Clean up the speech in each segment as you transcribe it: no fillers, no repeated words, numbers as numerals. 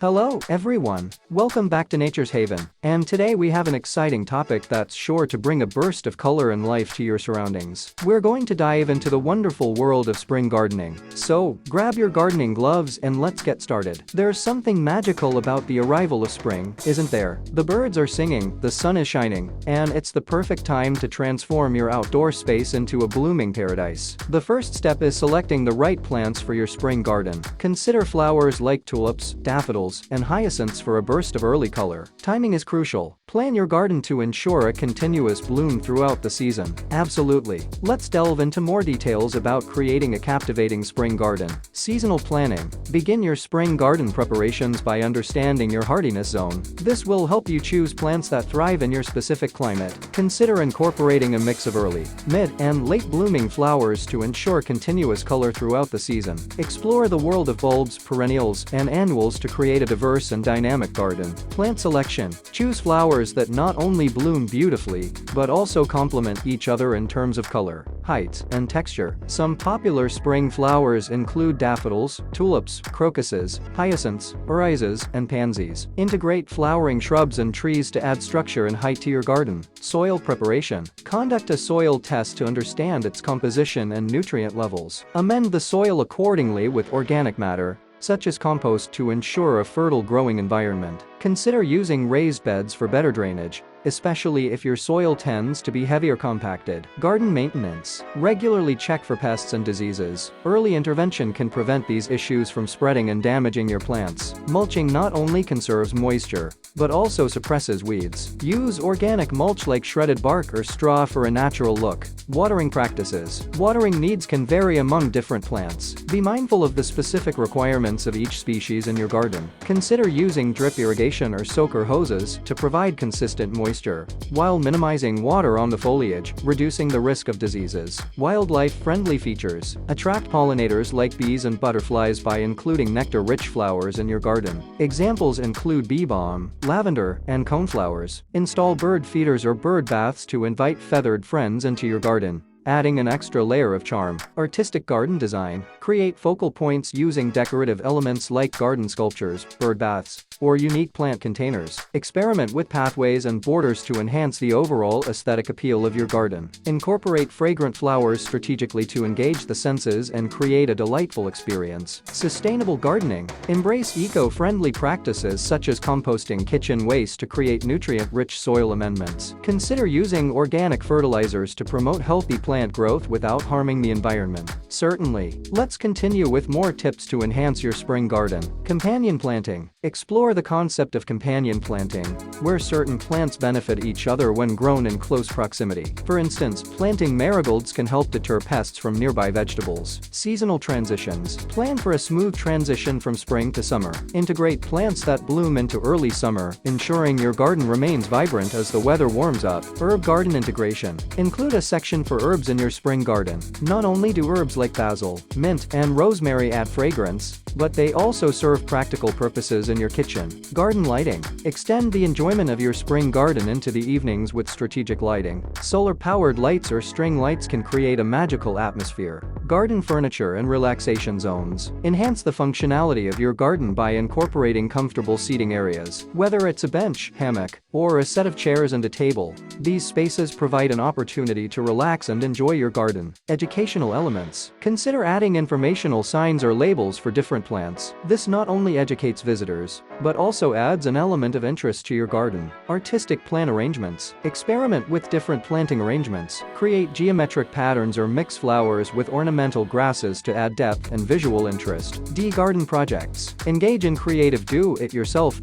Hello, everyone. Welcome back to Nature's Haven. And today we have an exciting topic that's sure to bring a burst of color and life to your surroundings. We're going to dive into the wonderful world of spring gardening. So, grab your gardening gloves and let's get started. There's something magical about the arrival of spring, isn't there? The birds are singing, the sun is shining, and it's the perfect time to transform your outdoor space into a blooming paradise. The first step is selecting the right plants for your spring garden. Consider flowers like tulips, daffodils, and hyacinths for a burst of early color. Timing is crucial. Plan your garden to ensure a continuous bloom throughout the season. Absolutely. Let's delve into more details about creating a captivating spring garden. Seasonal planning. Begin your spring garden preparations by understanding your hardiness zone. This will help you choose plants that thrive in your specific climate. Consider incorporating a mix of early, mid, and late blooming flowers to ensure continuous color throughout the season. Explore the world of bulbs, perennials, and annuals to create a diverse and dynamic garden. Plant selection. Choose flowers that not only bloom beautifully, but also complement each other in terms of color, height, and texture. Some popular spring flowers include daffodils, tulips, crocuses, hyacinths, orizes, and pansies. Integrate flowering shrubs and trees to add structure and height to your garden. Soil preparation. Conduct a soil test to understand its composition and nutrient levels. Amend the soil accordingly with organic matter, such as compost, to ensure a fertile growing environment. Consider using raised beds for better drainage, especially if your soil tends to be heavy or compacted. Garden maintenance. Regularly check for pests and diseases. Early intervention can prevent these issues from spreading and damaging your plants. Mulching not only conserves moisture, but also suppresses weeds. Use organic mulch like shredded bark or straw for a natural look. Watering practices. Watering needs can vary among different plants. Be mindful of the specific requirements of each species in your garden. Consider using drip irrigation or soaker hoses to provide consistent moisture, while minimizing water on the foliage, reducing the risk of diseases. Wildlife-friendly features. Attract pollinators like bees and butterflies by including nectar-rich flowers in your garden. Examples include bee balm, lavender, and coneflowers. Install bird feeders or bird baths to invite feathered friends into your garden, adding an extra layer of charm. Artistic garden design. Create focal points using decorative elements like garden sculptures, bird baths, or unique plant containers. Experiment with pathways and borders to enhance the overall aesthetic appeal of your garden. Incorporate fragrant flowers strategically to engage the senses and create a delightful experience. Sustainable gardening. Embrace eco-friendly practices such as composting kitchen waste to create nutrient-rich soil amendments. Consider using organic fertilizers to promote healthy plant growth without harming the environment. Certainly. Let's continue with more tips to enhance your spring garden. Companion planting. Explore the concept of companion planting, where certain plants benefit each other when grown in close proximity. For instance, planting marigolds can help deter pests from nearby vegetables. Seasonal transitions. Plan for a smooth transition from spring to summer. Integrate plants that bloom into early summer, ensuring your garden remains vibrant as the weather warms up. Herb garden integration. Include a section for herbs in your spring garden. Not only do herbs like basil, mint, and rosemary add fragrance, but they also serve practical purposes in your kitchen. Garden lighting. Extend the enjoyment of your spring garden into the evenings with strategic lighting. Solar-powered lights or string lights can create a magical atmosphere. Garden furniture and relaxation zones. Enhance the functionality of your garden by incorporating comfortable seating areas. Whether it's a bench, hammock, or a set of chairs and a table, these spaces provide an opportunity to relax and enjoy your garden. Educational elements. Consider adding informational signs or labels for different plants. This not only educates visitors, but also adds an element of interest to your garden. Artistic plant arrangements. Experiment with different planting arrangements. Create geometric patterns or mix flowers with ornamental grasses to add depth and visual interest. Garden projects. Engage in creative do-it-yourself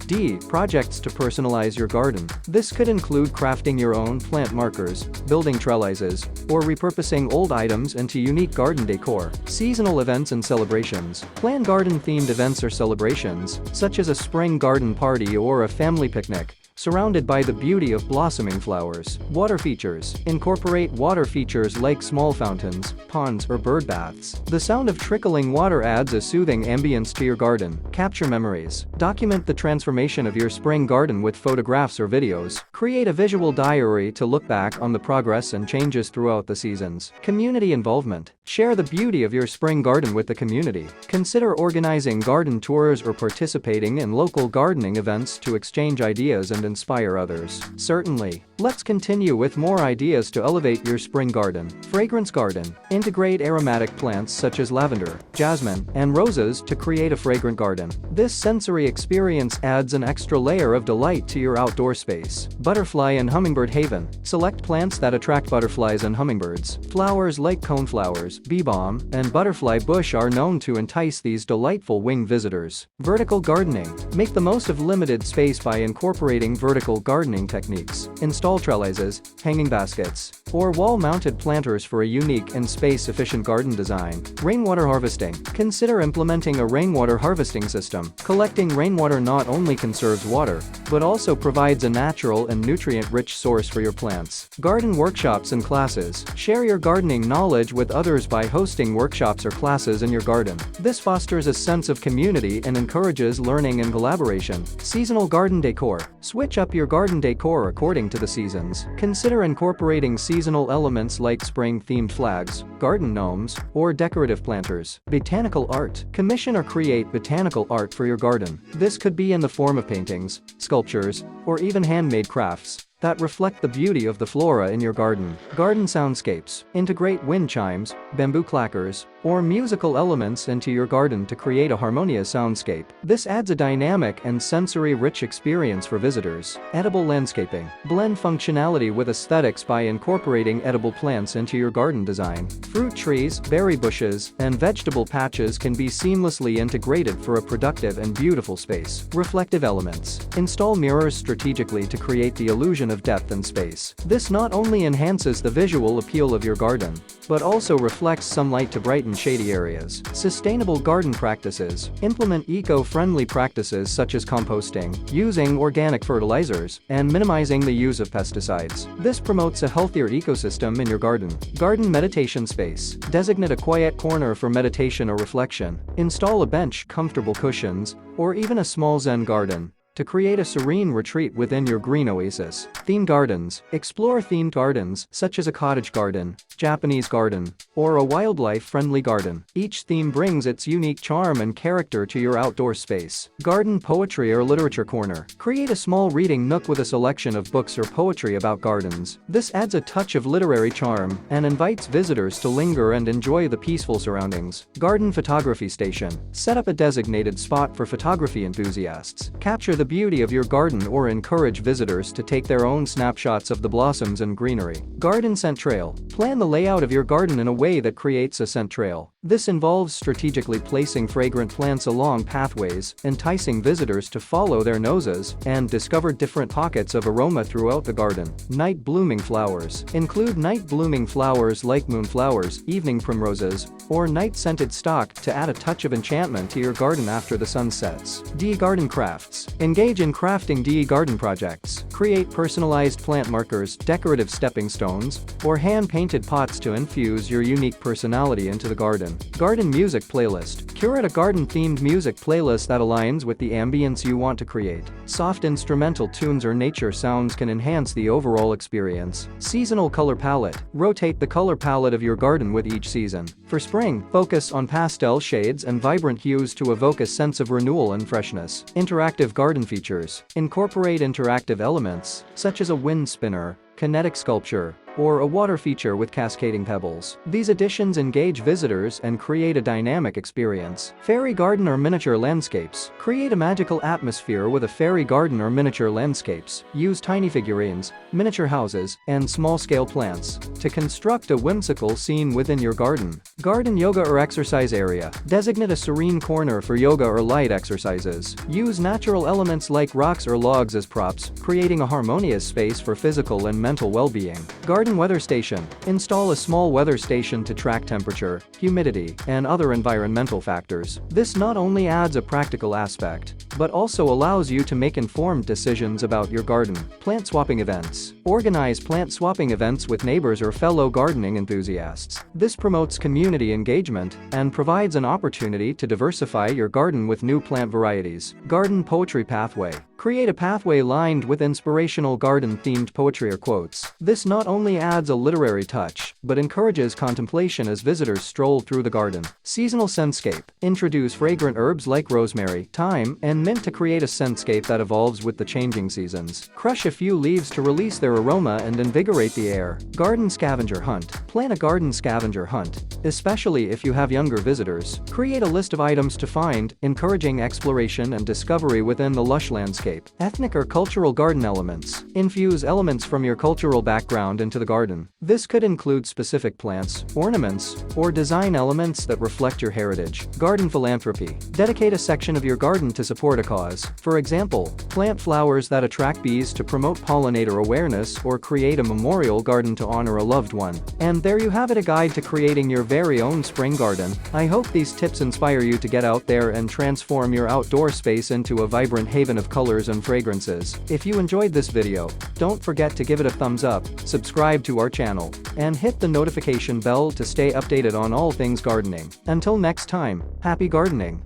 projects to personalize your garden. This could include crafting your own plant markers, building trellises, or repurposing old items into unique garden decor. Seasonal events and celebrations. Plan garden-themed events or celebrations, such as a spring garden party or a family picnic, surrounded by the beauty of blossoming flowers. Water features. Incorporate water features like small fountains, ponds, or bird baths. The sound of trickling water adds a soothing ambience to your garden. Capture memories. Document the transformation of your spring garden with photographs or videos. Create a visual diary to look back on the progress and changes throughout the seasons. Community involvement. Share the beauty of your spring garden with the community. Consider organizing garden tours or participating in local gardening events to exchange ideas and inspire others. Certainly. Let's continue with more ideas to elevate your spring garden. Fragrance garden. Integrate aromatic plants such as lavender, jasmine, and roses to create a fragrant garden. This sensory experience adds an extra layer of delight to your outdoor space. Butterfly and hummingbird haven. Select plants that attract butterflies and hummingbirds. Flowers like coneflowers, bee balm, and butterfly bush are known to entice these delightful winged visitors. Vertical gardening. Make the most of limited space by incorporating vertical gardening techniques. Install trellises, hanging baskets, or wall-mounted planters for a unique and space-efficient garden design. Rainwater harvesting. Consider implementing a rainwater harvesting system. Collecting rainwater not only conserves water, but also provides a natural and nutrient-rich source for your plants. Garden workshops and classes. Share your gardening knowledge with others by hosting workshops or classes in your garden. This fosters a sense of community and encourages learning and collaboration. Seasonal garden decor. Switch up your garden decor according to the seasons. Consider incorporating seasonal elements like spring-themed flags, garden gnomes, or decorative planters. Botanical art. Commission or create botanical art for your garden. This could be in the form of paintings, sculptures, or even handmade crafts that reflect the beauty of the flora in your garden. Garden soundscapes. Integrate wind chimes, bamboo clackers, or musical elements into your garden to create a harmonious soundscape. This adds a dynamic and sensory-rich experience for visitors. Edible landscaping. Blend functionality with aesthetics by incorporating edible plants into your garden design. Fruit trees, berry bushes, and vegetable patches can be seamlessly integrated for a productive and beautiful space. Reflective elements. Install mirrors strategically to create the illusion of depth and space. This not only enhances the visual appeal of your garden, but also reflects sunlight to brighten shady areas. Sustainable garden practices. Implement eco-friendly practices such as composting, using organic fertilizers, and minimizing the use of pesticides. This promotes a healthier ecosystem in your garden. Garden meditation space. Designate a quiet corner for meditation or reflection. Install a bench, comfortable cushions, or even a small Zen garden to create a serene retreat within your green oasis. Themed gardens. Explore themed gardens, such as a cottage garden, Japanese garden, or a wildlife-friendly garden. Each theme brings its unique charm and character to your outdoor space. Garden poetry or literature corner. Create a small reading nook with a selection of books or poetry about gardens. This adds a touch of literary charm and invites visitors to linger and enjoy the peaceful surroundings. Garden photography station. Set up a designated spot for photography enthusiasts. Capture the beauty of your garden or encourage visitors to take their own snapshots of the blossoms and greenery. Garden scent trail. Plan the layout of your garden in a way that creates a scent trail. This involves strategically placing fragrant plants along pathways, enticing visitors to follow their noses and discover different pockets of aroma throughout the garden. Night blooming flowers. Include night blooming flowers like moonflowers, evening primroses, or night-scented stock to add a touch of enchantment to your garden after the sun sets. Garden crafts. Engage in crafting garden projects. Create personalized plant markers, decorative stepping stones, or hand-painted pots to infuse your unique personality into the garden. Garden music playlist. Curate a garden-themed music playlist that aligns with the ambience you want to create. Soft instrumental tunes or nature sounds can enhance the overall experience. Seasonal color palette. Rotate the color palette of your garden with each season. For spring, focus on pastel shades and vibrant hues to evoke a sense of renewal and freshness. Interactive garden features. Incorporate interactive elements, such as a wind spinner, kinetic sculpture, or a water feature with cascading pebbles. These additions engage visitors and create a dynamic experience. Fairy garden or miniature landscapes. Create a magical atmosphere with a fairy garden or miniature landscapes. Use tiny figurines, miniature houses, and small-scale plants to construct a whimsical scene within your garden. Garden yoga or exercise area. Designate a serene corner for yoga or light exercises. Use natural elements like rocks or logs as props, creating a harmonious space for physical and environmental well-being. Garden weather station. Install a small weather station to track temperature, humidity, and other environmental factors. This not only adds a practical aspect, but also allows you to make informed decisions about your garden. Plant swapping events. Organize plant swapping events with neighbors or fellow gardening enthusiasts. This promotes community engagement and provides an opportunity to diversify your garden with new plant varieties. Garden poetry pathway. Create a pathway lined with inspirational garden-themed poetry or quotes. This not only adds a literary touch, but encourages contemplation as visitors stroll through the garden. Seasonal scentscape. Introduce fragrant herbs like rosemary, thyme, and mint to create a scentscape that evolves with the changing seasons. Crush a few leaves to release their aroma and invigorate the air. Garden scavenger hunt. Plan a garden scavenger hunt, especially if you have younger visitors. Create a list of items to find, encouraging exploration and discovery within the lush landscape. Ethnic or cultural garden elements. Infuse elements from your cultural background into the garden. This could include specific plants, ornaments, or design elements that reflect your heritage. Garden philanthropy. Dedicate a section of your garden to support a cause. For example, plant flowers that attract bees to promote pollinator awareness or create a memorial garden to honor a loved one. And there you have it, a guide to creating your very own spring garden. I hope these tips inspire you to get out there and transform your outdoor space into a vibrant haven of colors and fragrances. If you enjoyed this video, don't forget to give it a thumbs up, subscribe to our channel, and hit the notification bell to stay updated on all things gardening. Until next time, happy gardening!